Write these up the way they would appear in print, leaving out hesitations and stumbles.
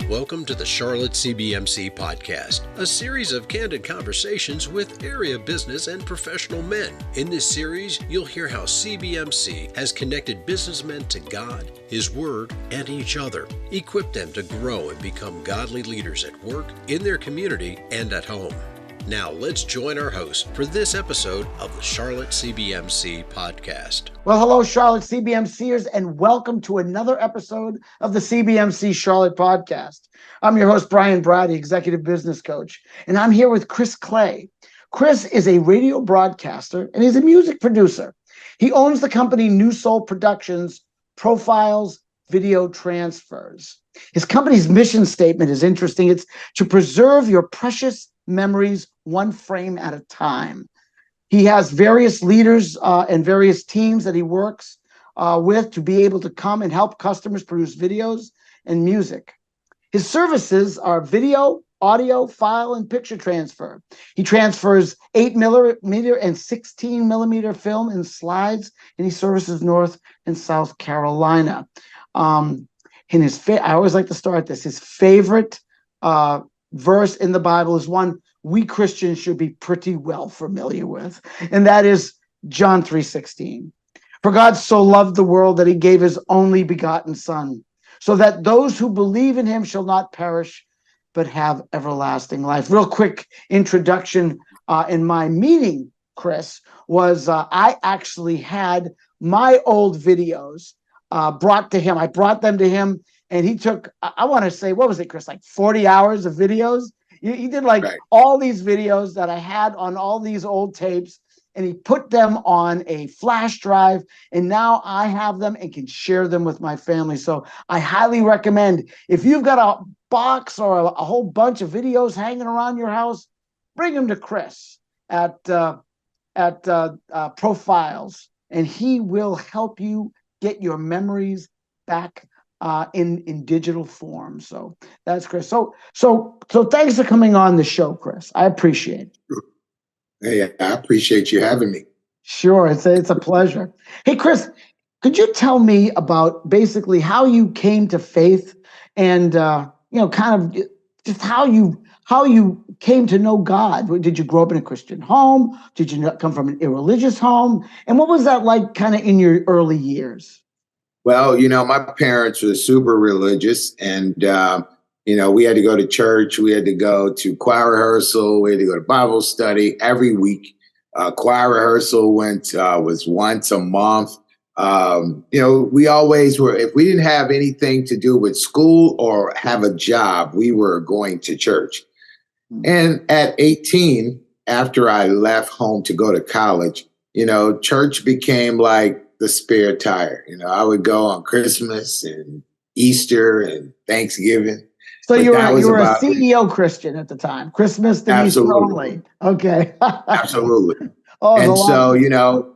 Welcome to the Charlotte CBMC podcast, a series of candid conversations with area business and professional men. In this series, you'll hear how CBMC has connected businessmen to God, His Word, and each other, equipped them to grow and become godly leaders at work, in their community, and at home. Now, let's join our host for this episode of the Charlotte CBMC podcast. Well, hello, Charlotte CBMCers, and welcome to another episode of the CBMC Charlotte podcast. I'm your host, Bratti, Executive Business Coach, and I'm here with Chris Clay. Chris is a radio broadcaster, and he's a music producer. He owns the company New Soul Productions, Profiles, Video Transfers. His company's mission statement is interesting. It's to preserve your precious memories one frame at a time. He has various leaders and various teams that he works with to be able to come and help customers produce videos and music. His services are video, audio, file, and picture transfer. He transfers 8mm and 16mm film in slides, and he services North and South Carolina. I always like to start this. His favorite verse in the Bible is one we Christians should be pretty well familiar with, and that is John 3:16. For God so loved the world that he gave his only begotten Son, so that those who believe in him shall not perish, but have everlasting life. Real quick introduction in my meeting, Chris, was I actually had my old videos brought to him. I brought them to him, and he took, I want to say, what was it, Chris, like 40 hours of videos? He did all these videos that I had on all these old tapes, and he put them on a flash drive, and now I have them and can share them with my family. So I highly recommend, if you've got a box or a whole bunch of videos hanging around your house, bring them to Chris at Profiles, and he will help you get your memories back in digital form. So that's Chris. So thanks for coming on the show, Chris. I appreciate it. Hey, I appreciate you having me. Sure, it's a pleasure. Hey, Chris, could you tell me about basically how you came to faith and kind of just how you came to know God? Did you grow up in a Christian home? Did you come from an irreligious home? And what was that like kind of in your early years? Well, my parents were super religious, and, we had to go to church. We had to go to choir rehearsal. We had to go to Bible study every week. Choir rehearsal was once a month. We always were, if we didn't have anything to do with school or have a job, we were going to church. And at 18, after I left home to go to college, church became like the spare tire. I would go on Christmas and Easter and Thanksgiving. So you were a CEO Christian at the time, Christmas and Easter only. Okay. Absolutely. And so,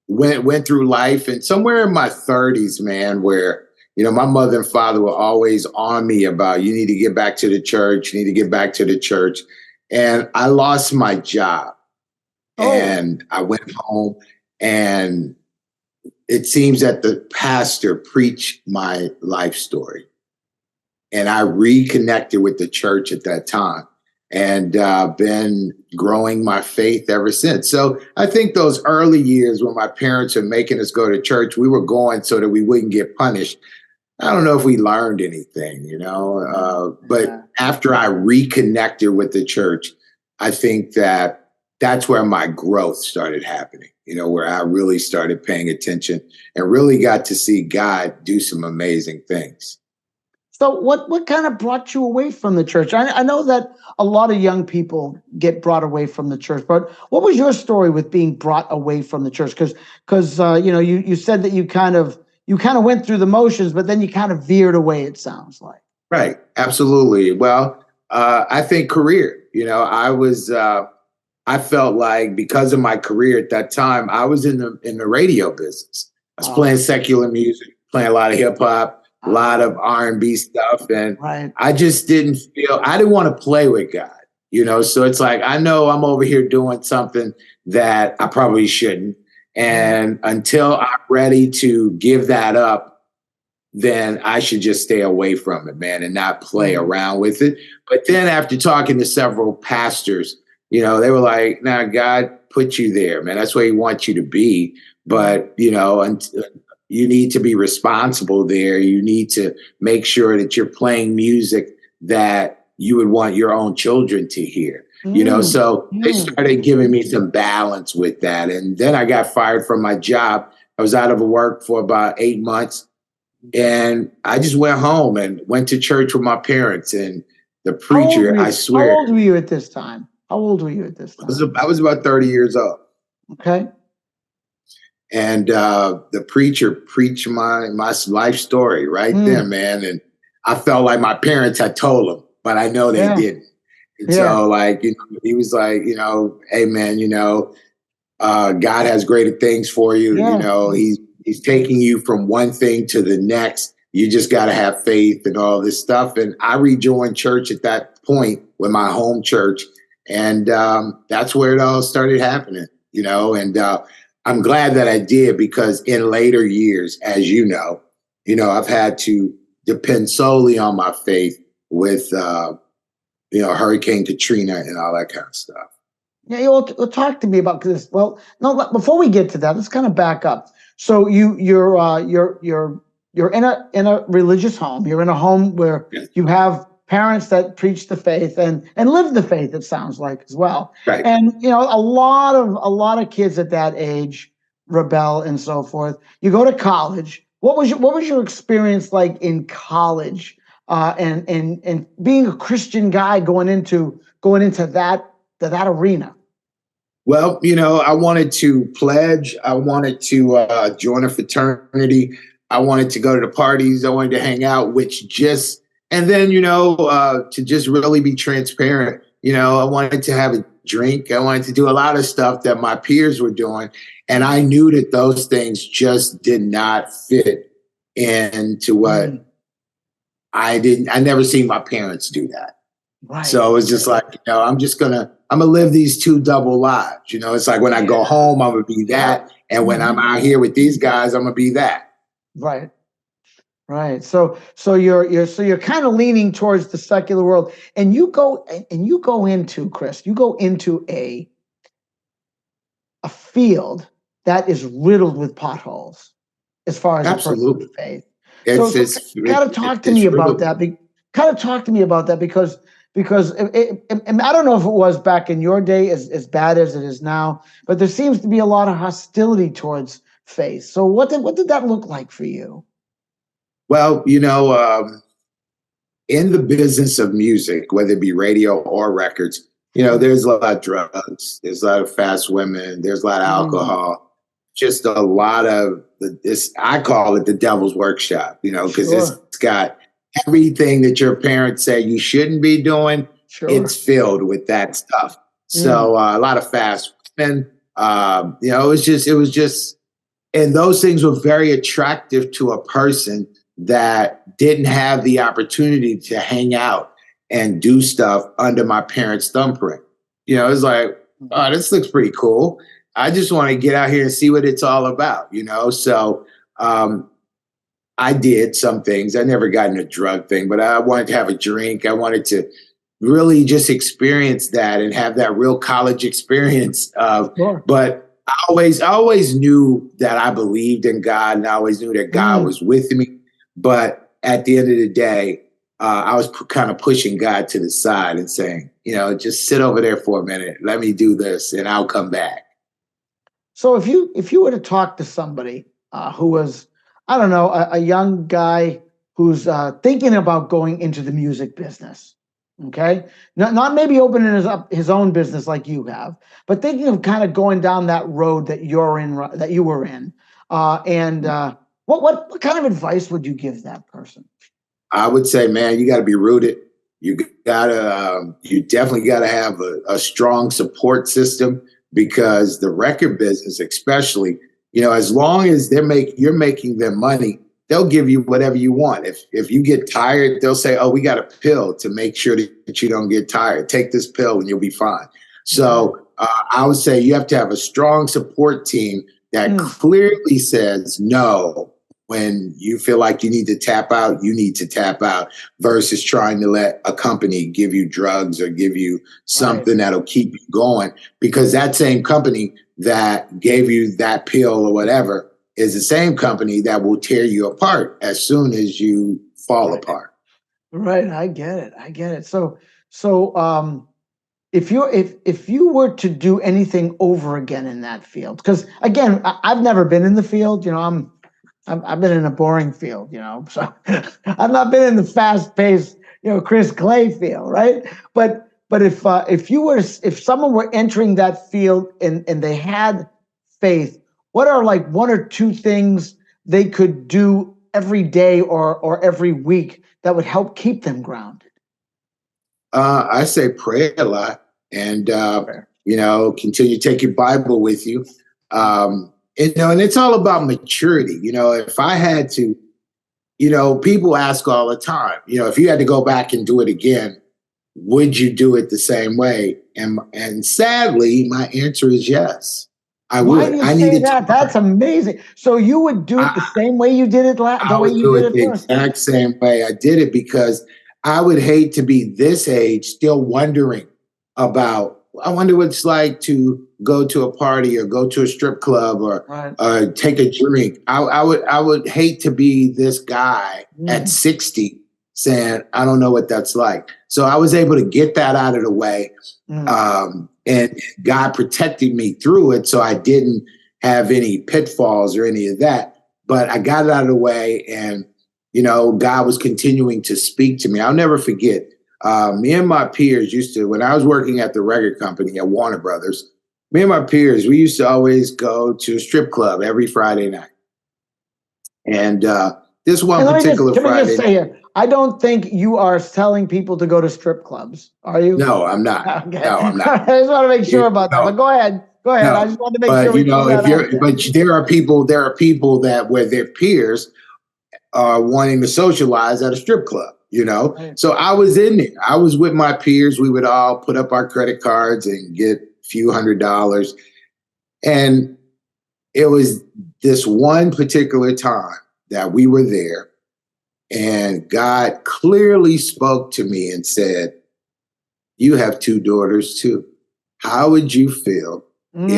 went through life, and somewhere in my 30s, man, where, my mother and father were always on me about, you need to get back to the church. You need to get back to the church. And I lost my job and I went home, and it seems that the pastor preached my life story, and I reconnected with the church at that time, and been growing my faith ever since. So I think those early years when my parents were making us go to church, we were going so that we wouldn't get punished. I don't know if we learned anything, but after I reconnected with the church, I think that's where my growth started happening, where I really started paying attention and really got to see God do some amazing things. So what kind of brought you away from the church? I know that a lot of young people get brought away from the church, but what was your story with being brought away from the church? Because you said that you kind of went through the motions, but then you kind of veered away, it sounds like. Right. Absolutely. Well, I think career, I felt like because of my career at that time, I was in the radio business. I was playing secular music, playing a lot of hip hop, a lot of R&B stuff. And I just didn't want to play with God, so it's like, I know I'm over here doing something that I probably shouldn't. And until I'm ready to give that up, then I should just stay away from it, man, and not play around with it. But then after talking to several pastors, they were like, nah, God put you there, man. That's where he wants you to be. But, and you need to be responsible there. You need to make sure that you're playing music that you would want your own children to hear. So they started giving me some balance with that. And then I got fired from my job. I was out of work for about 8 months. And I just went home and went to church with my parents. And the preacher, I swear. How old were you at this time? I was about 30 years old. Okay. And the preacher preached my life story right there, man. And I felt like my parents had told him, but I know they didn't. And so, he was like, hey, man, God has greater things for you. He's taking you from one thing to the next. You just got to have faith and all this stuff. And I rejoined church at that point with my home church. And that's where it all started happening, and I'm glad that I did, because in later years, as I've had to depend solely on my faith with, Hurricane Katrina and all that kind of stuff. Yeah, you'll talk to me about this. Well, no, before we get to that, let's kind of back up. So you're in a religious home. You're in a home where you have parents that preach the faith and live the faith, it sounds like, as well. Right. And a lot of kids at that age rebel and so forth. You go to college. What was your experience like in college? And being a Christian guy going into that arena? Well, I wanted to pledge. I wanted to join a fraternity. I wanted to go to the parties. I wanted to hang out, and then, to just really be transparent, I wanted to have a drink. I wanted to do a lot of stuff that my peers were doing. And I knew that those things just did not fit into what I never seen my parents do that. Right. So it was just like, I'm gonna live these two double lives. It's like when I go home, I'm gonna be that. And when I'm out here with these guys, I'm gonna be that. Right. Right. So you're kind of leaning towards the secular world, and you go into, Chris, a field that is riddled with potholes as far as absolutely faith. Kind of talk to me about that. Kind of talk to me about that because and I don't know if it was back in your day as bad as it is now, but there seems to be a lot of hostility towards faith. So what did that look like for you? Well, in the business of music, whether it be radio or records, there's a lot of drugs, there's a lot of fast women, there's a lot of alcohol, just a lot of this. I call it the devil's workshop, because it's got everything that your parents say you shouldn't be doing. It's filled with that stuff. So a lot of fast women, it was just, and those things were very attractive to a person that didn't have the opportunity to hang out and do stuff under my parents' thumbprint. It's like, oh, this looks pretty cool. I just want to get out here and see what it's all about, So I did some things. I never got in a drug thing, but I wanted to have a drink. I wanted to really just experience that and have that real college experience. But I always knew that I believed in God, and I always knew that God was with me. But at the end of the day, I was kind of pushing God to the side and saying, just sit over there for a minute. Let me do this and I'll come back. So if you were to talk to somebody who was, I don't know, a young guy who's thinking about going into the music business, okay, not maybe opening his own business like you have, but thinking of kind of going down that road that you were in, what kind of advice would you give that person? I would say, man, you got to be rooted. You definitely got to have a strong support system, because the record business, especially, as long as you're making them money, they'll give you whatever you want. If you get tired, they'll say, oh, we got a pill to make sure that you don't get tired. Take this pill and you'll be fine. So I would say you have to have a strong support team that clearly says, no, when you feel like you need to tap out, you need to tap out versus trying to let a company give you drugs or give you something that'll keep you going, because that same company that gave you that pill or whatever is the same company that will tear you apart as soon as you fall apart. Right. I get it. So, if you were to do anything over again in that field, because again, I've never been in the field, I've been in a boring field, so I've not been in the fast paced, Chris Clay field, right? But if someone were entering that field and they had faith, what are like one or two things they could do every day or every week that would help keep them grounded? I say pray a lot and, continue to take your Bible with you. And it's all about maturity. If I had to, people ask all the time, if you had to go back and do it again, would you do it the same way? And sadly, my answer is yes. I would. Why do you say that? That's amazing. So you would do it the same way you did it last? I would do it the exact same way I did it, because I would hate to be this age still wondering about, I wonder what it's like to go to a party or go to a strip club or take a drink. I would hate to be this guy at 60 saying, I don't know what that's like. So I was able to get that out of the way. And God protected me through it, so I didn't have any pitfalls or any of that. But I got it out of the way, and God was continuing to speak to me. I'll never forget. Me and my peers used to, when I was working at the record company at Warner Brothers, me and my peers, we used to always go to a strip club every Friday night. And this one particular Friday night, I don't think you are telling people to go to strip clubs, are you? No, I'm not. Okay. No, I'm not. I just want to make sure about that. But go ahead. No, I just wanted to make sure. But there are people that where their peers are wanting to socialize at a strip club, Right. So I was in there. I was with my peers. We would all put up our credit cards and get a few $100s. And it was this one particular time that we were there, and God clearly spoke to me and said, you have two daughters too. How would you feel if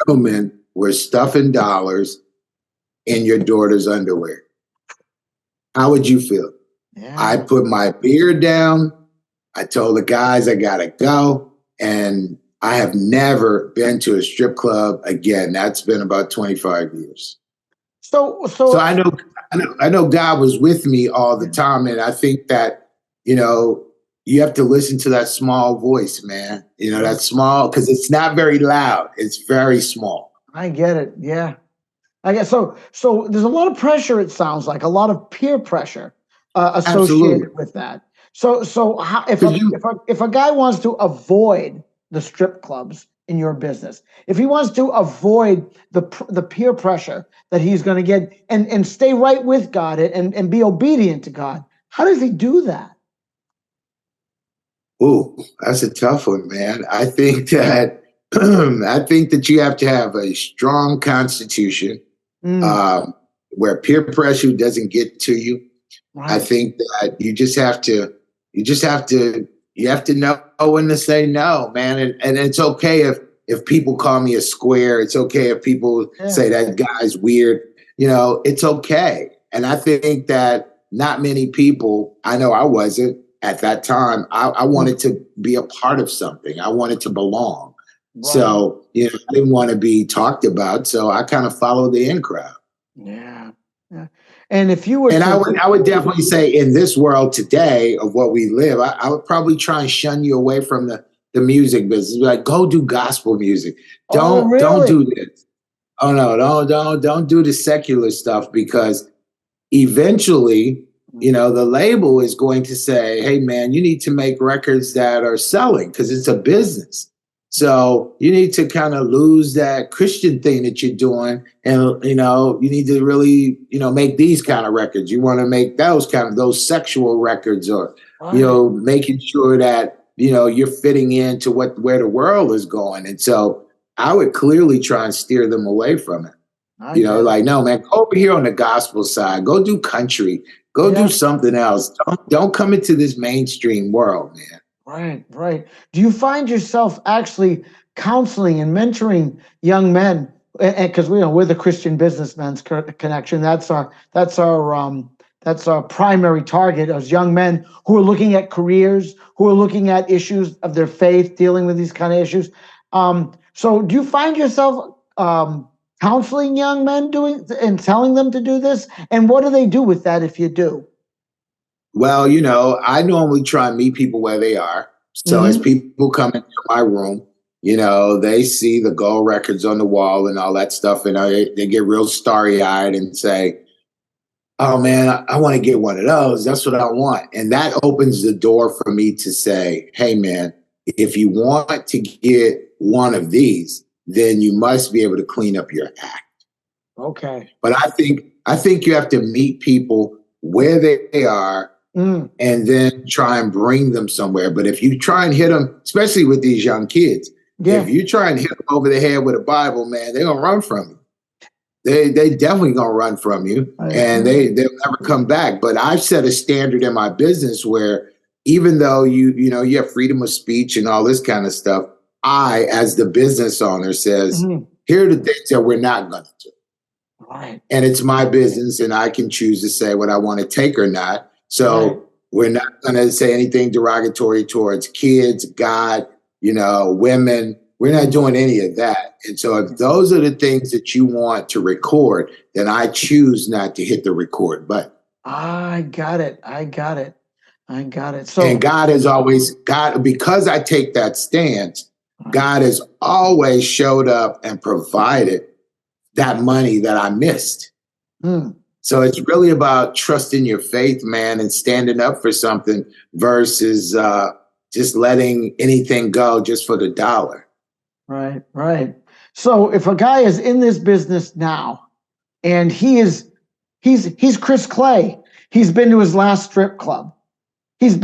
gentlemen were stuffing dollars in your daughter's underwear? How would you feel? Yeah. I put my beard down. I told the guys I gotta go. And I have never been to a strip club again. That's been about 25 years. So I know God was with me all the time. And I think that, you have to listen to that small voice, man. That small, because it's not very loud. It's very small. I get it. Yeah. I guess so there's a lot of pressure, it sounds like, a lot of peer pressure associated with that. So how, if a guy wants to avoid the strip clubs in your business, if he wants to avoid the peer pressure that he's going to get and stay right with God and be obedient to God, how does he do that? Ooh, that's a tough one, man. I think that you have to have a strong constitution where peer pressure doesn't get to you. Right. I think that you have to know when to say no, man. And it's okay if people call me a square. It's okay if people say that guy's weird. It's okay. And I think that not many people, I know I wasn't at that time. I wanted to be a part of something. I wanted to belong. Right. So, I didn't want to be talked about. So I kind of followed the in crowd. Yeah. Yeah. And if you were, I would definitely say in this world today of what we live, I would probably try and shun you away from the music business. Like, go do gospel music. Don't do this. Oh no, don't do the secular stuff, because eventually, the label is going to say, hey man, you need to make records that are selling, because it's a business. So you need to kind of lose that Christian thing that you're doing. And, you need to really, make these kind of records. You want to make those sexual records, or, making sure that, you're fitting into where the world is going. And so I would clearly try and steer them away from it. Like, no, man, go over here on the gospel side. Go do country. Go do something else. Don't come into this mainstream world, man. Right. Do you find yourself actually counseling and mentoring young men? Because we're the Christian Businessmen's Connection. That's our primary target, as young men who are looking at careers, who are looking at issues of their faith, dealing with these kind of issues. So do you find yourself counseling young men doing and telling them to do this? And what do they do with that if you do? Well, I normally try and meet people where they are. So as people come into my room, they see the gold records on the wall and all that stuff. And they get real starry-eyed and say, oh, man, I want to get one of those. That's what I want. And that opens the door for me to say, hey, man, if you want to get one of these, then you must be able to clean up your act. Okay. But I think you have to meet people where they are and then try and bring them somewhere. But if you try and hit them, especially with these young kids, if you try and hit them over the head with a Bible, man, they're going to run from you. They definitely going to run from you, and they'll never come back. But I've set a standard in my business where even though you have freedom of speech and all this kind of stuff, I, as the business owner, says, here are the things that we're not going to do. Right. And it's my business, and I can choose to say what I want to take or not. So we're not going to say anything derogatory towards kids, God, women. We're not doing any of that. And so if those are the things that you want to record, then I choose not to hit the record button. I got it. So, and God has always, because I take that stance, God has always showed up and provided that money that I missed. So it's really about trusting your faith, man, and standing up for something versus just letting anything go just for the dollar. Right. So if a guy is in this business now and he's Chris Clay, he's been to his last strip club. He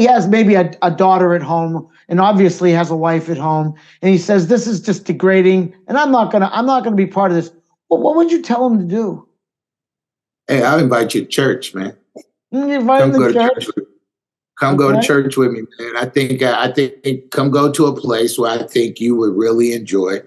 has maybe a daughter at home and obviously has a wife at home. And he says, this is just degrading and I'm not gonna be part of this. Well, what would you tell him to do? Hey, I'll invite you to church, man. You invite him to church? Come go to church with me, man. I think come go to a place where I think you would really enjoy.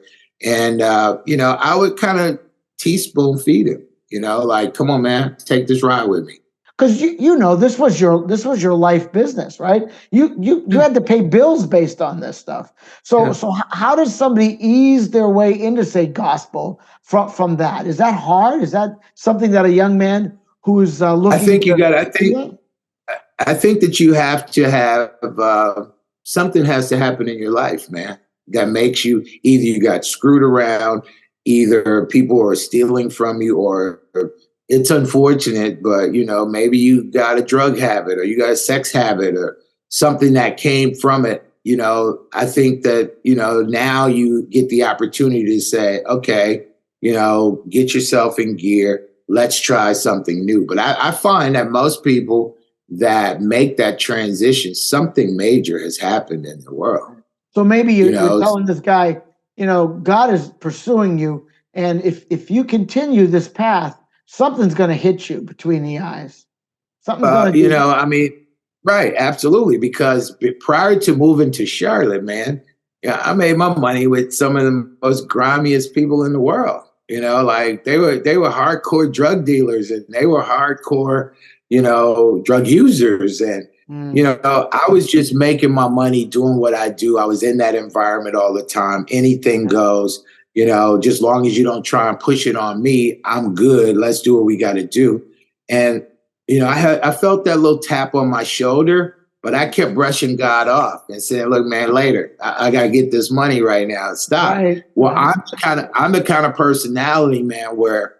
And, I would kind of teaspoon feed him, like, come on, man, take this ride with me. Because this was your life business, right? You had to pay bills based on this stuff. So how does somebody ease their way into, say, gospel from that? Is that hard? Is that something that a young man who's looking? I think that you have to have something has to happen in your life, man, that makes you either you got screwed around, either people are stealing from you, or it's unfortunate, but maybe you got a drug habit or you got a sex habit or something that came from it. I think that, now you get the opportunity to say, okay, get yourself in gear. Let's try something new. But I find that most people that make that transition, something major has happened in the world. So maybe you're telling this guy, God is pursuing you. And if you continue this path, something's going to hit you between the eyes. Something's going to right. Absolutely. Because prior to moving to Charlotte, man, I made my money with some of the most grimiest people in the world. Like they were hardcore drug dealers and they were hardcore, drug users. And, I was just making my money doing what I do. I was in that environment all the time. Anything goes, just long as you don't try and push it on me, I'm good. Let's do what we got to do. And, I felt that little tap on my shoulder, but I kept brushing God off and saying, look, man, later, I got to get this money right now. Stop. Right. Well, I'm the kind of personality, man, where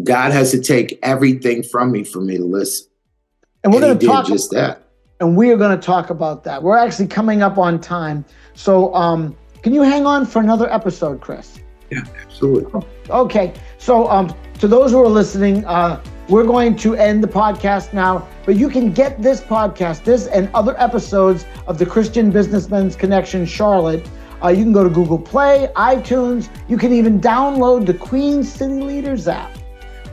God has to take everything from me for me to listen. And we're going to talk just that. And we are going to talk about that. We're actually coming up on time. So can you hang on for another episode, Chris? Yeah, absolutely. Okay. So to those who are listening, we're going to end the podcast now, but you can get this podcast, this and other episodes of the Christian Businessmen's Connection Charlotte You can go to Google Play, iTunes. You can even download the Queen City Leaders app.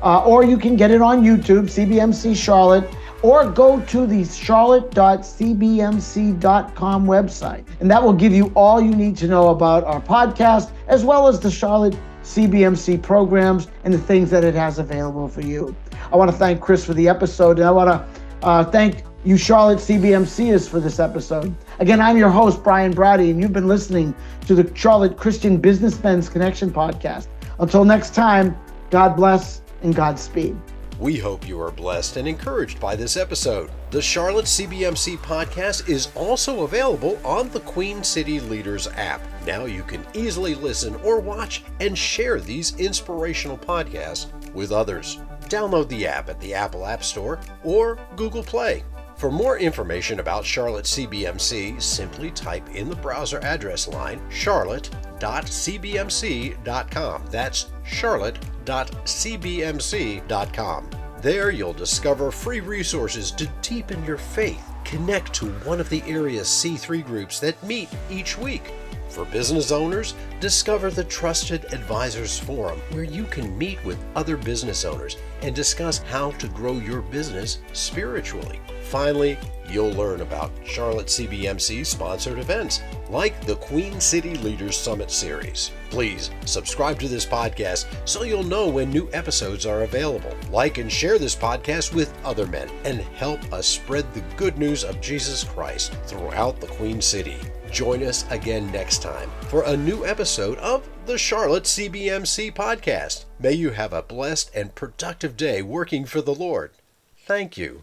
Or you can get it on YouTube, CBMC Charlotte, or go to the charlotte.cbmc.com website. And that will give you all you need to know about our podcast, as well as the Charlotte CBMC programs and the things that it has available for you. I want to thank Chris for the episode, and I want to thank you Charlotte CBMCers for this episode. Again, I'm your host, Brian Bratti, and you've been listening to the Charlotte Christian Businessmen's Connection podcast. Until next time, God bless and Godspeed. We hope you are blessed and encouraged by this episode. The Charlotte CBMC podcast is also available on the Queen City Leaders app. Now you can easily listen or watch and share these inspirational podcasts with others. Download the app at the Apple App Store or Google Play. For more information about Charlotte CBMC, simply type in the browser address line charlotte.cbmc.com. That's charlotte.cbmc.com. There you'll discover free resources to deepen your faith. Connect to one of the area's C3 groups that meet each week. For business owners, discover the Trusted Advisors Forum, where you can meet with other business owners and discuss how to grow your business spiritually. Finally, you'll learn about Charlotte CBMC sponsored events like the Queen City Leaders Summit Series. Please subscribe to this podcast so you'll know when new episodes are available. Like and share this podcast with other men and help us spread the good news of Jesus Christ throughout the Queen City. Join us again next time for a new episode of the Charlotte CBMC podcast. May you have a blessed and productive day working for the Lord. Thank you.